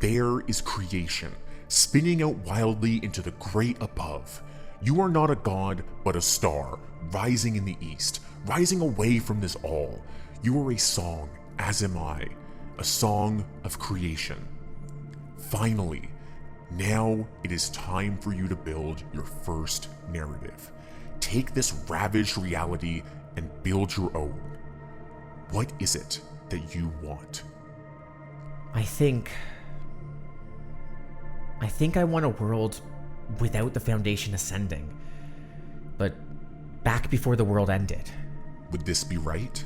There is creation, spinning out wildly into the great above. You are not a god, but a star, rising in the east, rising away from this all. You are a song, as am I, a song of creation. Finally, now it is time for you to build your first narrative. Take this ravaged reality and build your own. What is it that you want? I think I want a world without the Foundation ascending, but back before the world ended. Would this be right?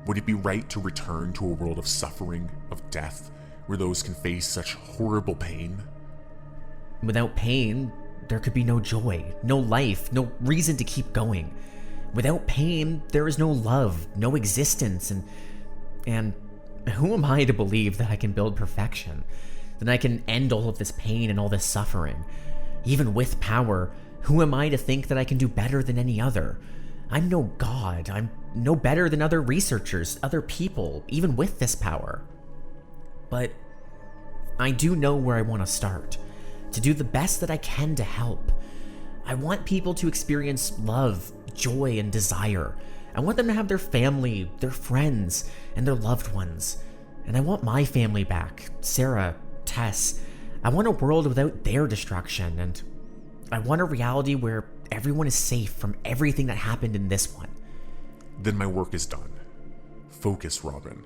Would it be right to return to a world of suffering, of death, where those can face such horrible pain? Without pain, there could be no joy, no life, no reason to keep going. Without pain, there is no love, no existence, and who am I to believe that I can build perfection? That I can end all of this pain and all this suffering? Even with power, who am I to think that I can do better than any other? I'm no god. I'm no better than other researchers, other people, even with this power. But I do know where I want to start, to do the best that I can to help. I want people to experience love, joy, and desire. I want them to have their family, their friends, and their loved ones. And I want my family back, Sera, Tess. I want a world without their destruction, and I want a reality where everyone is safe from everything that happened in this one. Then my work is done. Focus, Robin.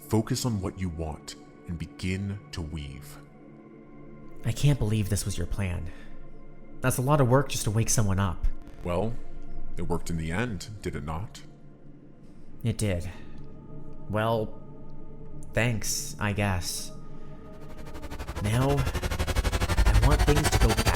Focus on what you want, and begin to weave. I can't believe this was your plan. That's a lot of work just to wake someone up. Well, it worked in the end, did it not? It did. Well, thanks, I guess. Now, I want things to go back.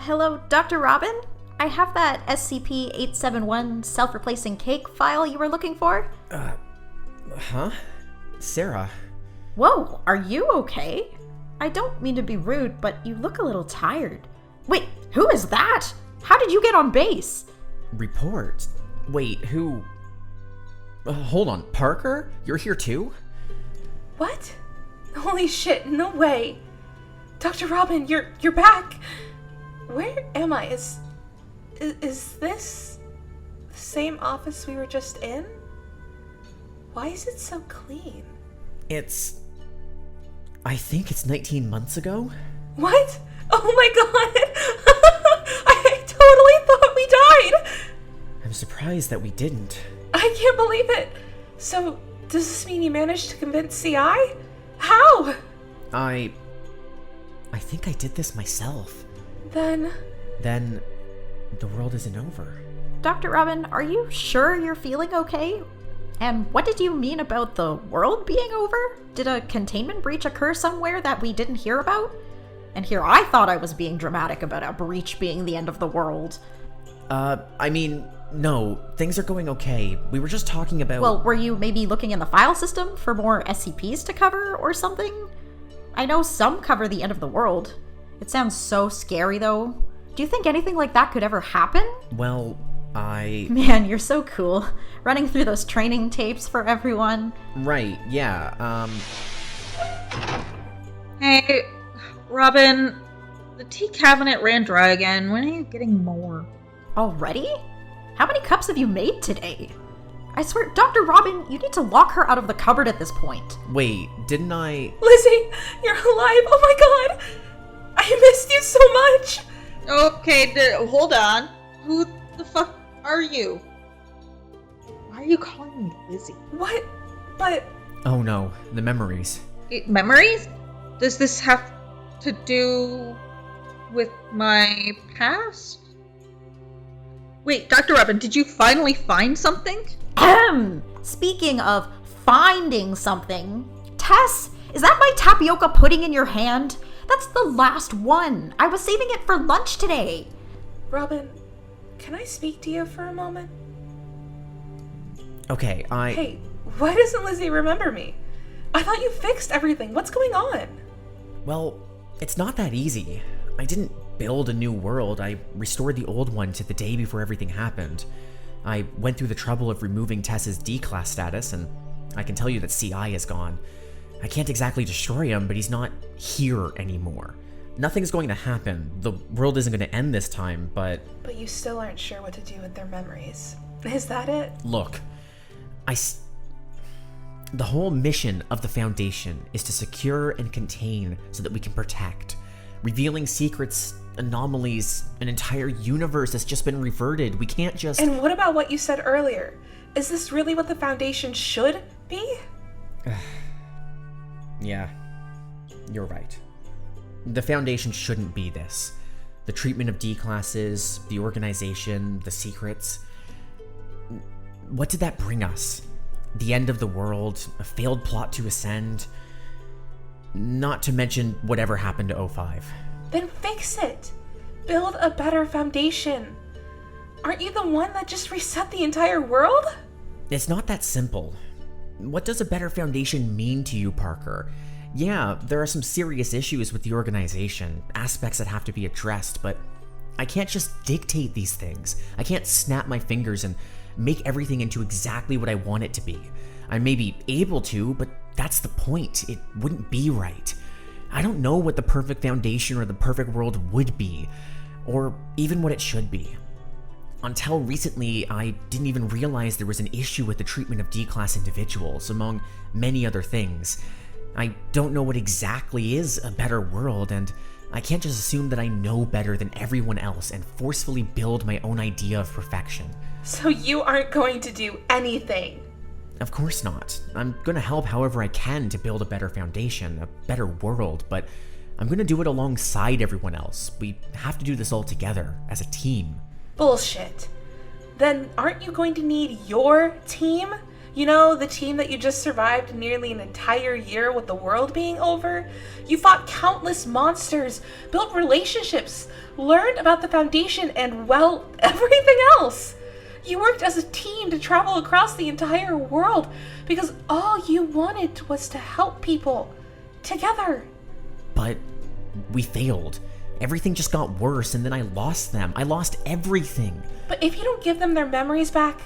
Hello, Dr. Robin? I have that SCP-001 self-replacing cake file you were looking for. Huh? Sera? Whoa, are you okay? I don't mean to be rude, but you look a little tired. Wait, who is that? How did you get on base? Report? Wait, who? Hold on, Parker? You're here too? What? Holy shit, no way. Dr. Robin, you're back. Where am I? Is this the same office we were just in? Why is it so clean? I think it's 19 months ago? What? Oh my god! I totally thought we died! I'm surprised that we didn't. I can't believe it! So, does this mean you managed to convince CI? How? I think I did this myself. Then the world isn't over. Dr. Robin, are you sure you're feeling okay? And what did you mean about the world being over? Did a containment breach occur somewhere that we didn't hear about? And here I thought I was being dramatic about a breach being the end of the world. I mean, no, things are going okay. We were just talking about... Well, were you maybe looking in the file system for more SCPs to cover or something? I know some cover the end of the world. It sounds so scary, though. Do you think anything like that could ever happen? Well, Man, you're so cool. Running through those training tapes for everyone. Right, yeah, Hey, Robin, the tea cabinet ran dry again. When are you getting more? Already? How many cups have you made today? I swear, Dr. Robin, you need to lock her out of the cupboard at this point. Wait, didn't I... Lizzie, you're alive! Oh my god! I missed you so much! Okay, hold on. Who the fuck are you? Why are you calling me Lizzie? What? But... Oh no, the memories. Memories? Does this have to do with my past? Wait, Dr. Robin, did you finally find something? Speaking of finding something, Tess, is that my tapioca pudding in your hand? That's the last one. I was saving it for lunch today. Robin, can I speak to you for a moment? Okay, Hey, why doesn't Lizzie remember me? I thought you fixed everything. What's going on? Well, it's not that easy. I didn't build a new world. I restored the old one to the day before everything happened. I went through the trouble of removing Tess's D-class status, and I can tell you that CI is gone. I can't exactly destroy him, but he's not here anymore. Nothing's going to happen. The world isn't going to end this time, but... But you still aren't sure what to do with their memories. Is that it? Look, the whole mission of the Foundation is to secure and contain so that we can protect. Revealing secrets, anomalies, an entire universe has just been reverted. We can't just... And what about what you said earlier? Is this really what the Foundation should be? Yeah, you're right. The Foundation shouldn't be this. The treatment of D-classes, the organization, the secrets. What did that bring us? The end of the world, a failed plot to ascend, not to mention whatever happened to 05. Then fix it. Build a better foundation. Aren't you the one that just reset the entire world? It's not that simple. What does a better foundation mean to you, Parker? Yeah, there are some serious issues with the organization, aspects that have to be addressed, but I can't just dictate these things. I can't snap my fingers and make everything into exactly what I want it to be. I may be able to, but that's the point. It wouldn't be right. I don't know what the perfect foundation or the perfect world would be, or even what it should be. Until recently, I didn't even realize there was an issue with the treatment of D-class individuals, among many other things. I don't know what exactly is a better world, and I can't just assume that I know better than everyone else and forcefully build my own idea of perfection. So you aren't going to do anything? Of course not. I'm gonna help however I can to build a better foundation, a better world, but I'm gonna do it alongside everyone else. We have to do this all together, as a team. Bullshit. Then aren't you going to need your team? You know, the team that you just survived nearly an entire year with the world being over? You fought countless monsters, built relationships, learned about the Foundation, and, well, everything else. You worked as a team to travel across the entire world because all you wanted was to help people. Together. But we failed. Everything just got worse, and then I lost them. I lost everything. But if you don't give them their memories back,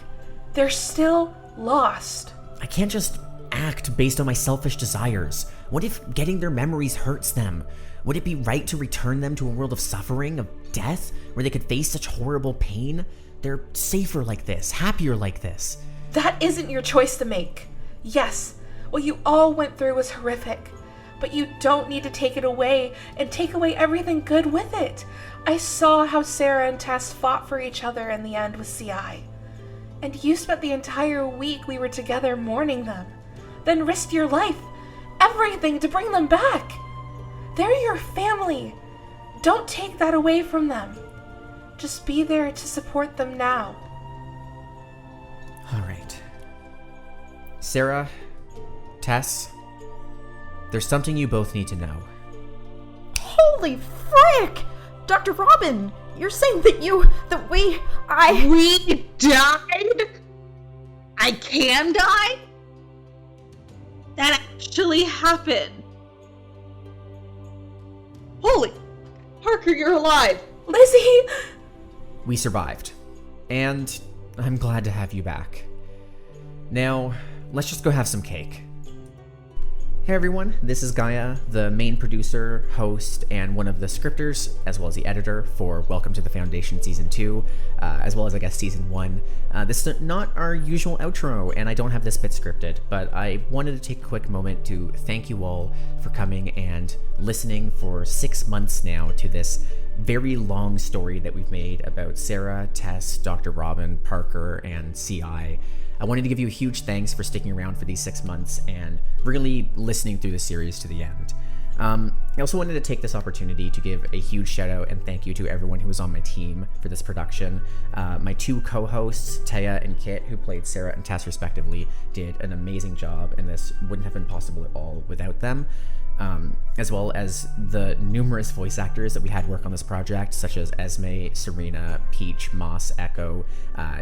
they're still lost. I can't just act based on my selfish desires. What if getting their memories hurts them? Would it be right to return them to a world of suffering, of death, where they could face such horrible pain? They're safer like this, happier like this. That isn't your choice to make. Yes, what you all went through was horrific, but you don't need to take it away and take away everything good with it. I saw how Sera and Tess fought for each other in the end with CI. And you spent the entire week we were together mourning them, then risked your life, everything to bring them back. They're your family. Don't take that away from them. Just be there to support them now. All right. Sera, Tess, there's something you both need to know. Holy frick! Dr. Robin, You're saying that we died? I can die? That actually happened. Holy, Parker, you're alive. Lizzie! We survived, and I'm glad to have you back. Now, let's just go have some cake. Hey everyone, this is Gaia, the main producer, host, and one of the scripters, as well as the editor for Welcome to the Foundation Season 2, as well as, I guess, Season 1. This is not our usual outro, and I don't have this bit scripted, but I wanted to take a quick moment to thank you all for coming and listening for 6 months now to this very long story that we've made about Sera, Tess, Dr. Robin, Parker, and CI. I wanted to give you a huge thanks for sticking around for these 6 months and really listening through the series to the end. I also wanted to take this opportunity to give a huge shout out and thank you to everyone who was on my team for this production. My 2 co-hosts, Taya and Kit, who played Sera and Tess respectively, did an amazing job, and this wouldn't have been possible at all without them. As well as the numerous voice actors that we had work on this project, such as Esme, Serena, Peach, Moss, Echo,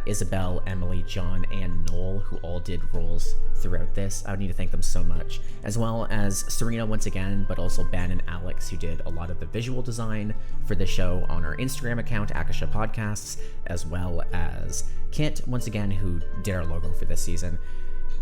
Isabel, Emily, John, and Noel, who all did roles throughout this. I would need to thank them so much. As well as Serena once again, but also Ben and Alex, who did a lot of the visual design for the show on our Instagram account, Akasha Podcasts, as well as Kit, once again, who did our logo for this season.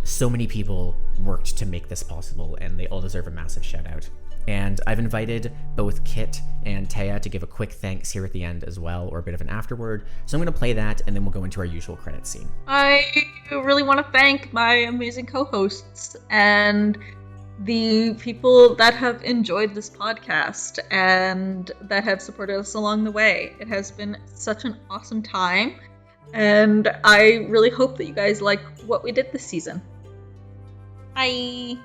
So many people worked to make this possible, and they all deserve a massive shout out. And I've invited both Kit and Taya to give a quick thanks here at the end as well, or a bit of an afterword. So I'm going to play that, and then we'll go into our usual credits scene. I really want to thank my amazing co-hosts and the people that have enjoyed this podcast and that have supported us along the way. It has been such an awesome time, and I really hope that you guys like what we did this season. Bye!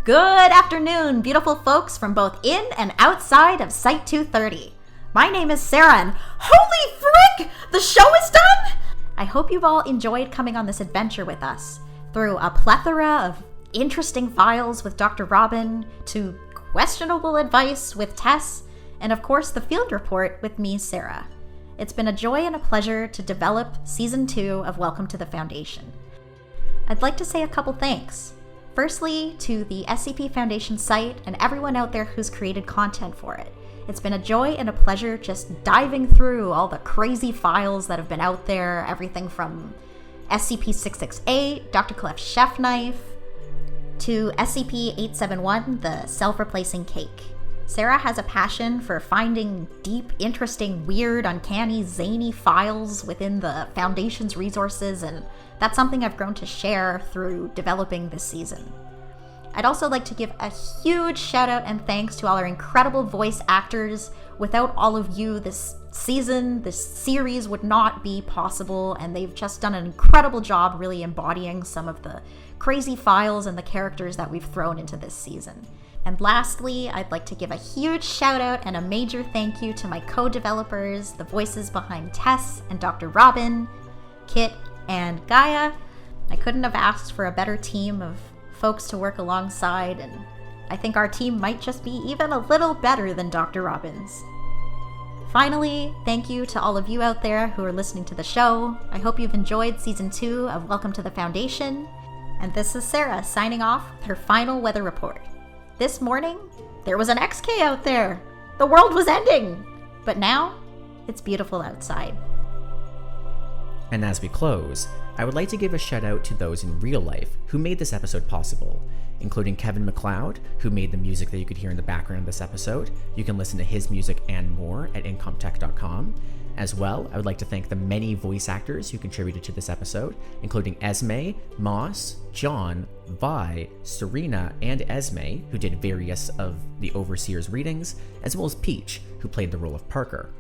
Good afternoon, beautiful folks from both in and outside of Site 230. My name is Sera, and holy frick! The show is done! I hope you've all enjoyed coming on this adventure with us, through a plethora of interesting files with Dr. Robin, to questionable advice with Tess, and of course the field report with me, Sera. It's been a joy and a pleasure to develop Season 2 of Welcome to the Foundation. I'd like to say a couple thanks. Firstly, to the SCP Foundation site and everyone out there who's created content for it. It's been a joy and a pleasure just diving through all the crazy files that have been out there, everything from SCP-668, Dr. Clef's chef knife, to SCP-871, the self-replacing cake. Sera has a passion for finding deep, interesting, weird, uncanny, zany files within the Foundation's resources, and that's something I've grown to share through developing this season. I'd also like to give a huge shout out and thanks to all our incredible voice actors. Without all of you, this season, this series would not be possible, and they've just done an incredible job really embodying some of the crazy files and the characters that we've thrown into this season. And lastly, I'd like to give a huge shout out and a major thank you to my co-developers, the voices behind Tess and Dr. Robin, Kit, and Gaia. I couldn't have asked for a better team of folks to work alongside, and I think our team might just be even a little better than Dr. Robin's. Finally, thank you to all of you out there who are listening to the show. I hope you've enjoyed Season 2 of Welcome to the Foundation. And this is Sera signing off with her final weather report. This morning, there was an XK out there. The world was ending. But now, it's beautiful outside. And as we close, I would like to give a shout out to those in real life who made this episode possible, including Kevin MacLeod, who made the music that you could hear in the background of this episode. You can listen to his music and more at incomtech.com. As well, I would like to thank the many voice actors who contributed to this episode, including Esme, Moss, John, Vi, Serena, and Esme, who did various of the Overseer's readings, as well as Peach, who played the role of Parker.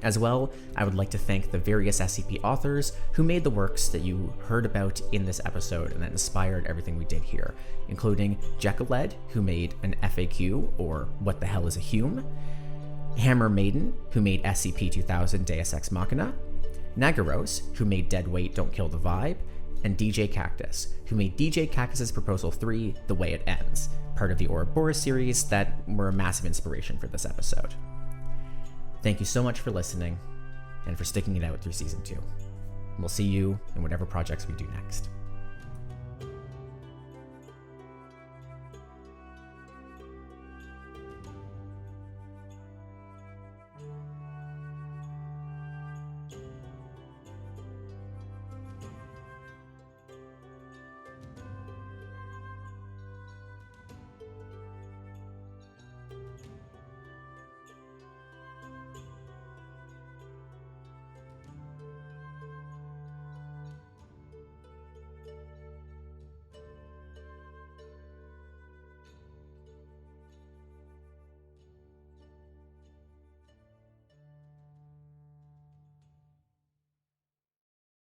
As well, I would like to thank the various SCP authors who made the works that you heard about in this episode and that inspired everything we did here, including Jekylled, who made an FAQ, or What the Hell is a Hume, Hammer Maiden, who made SCP-2000 Deus Ex Machina, Nagaros, who made Deadweight Don't Kill the Vibe, and djkaktus, who made djkaktus' Proposal 3, The Way It Ends, part of the Ouroboros series that were a massive inspiration for this episode. Thank you so much for listening and for sticking it out through season 2. We'll see you in whatever projects we do next.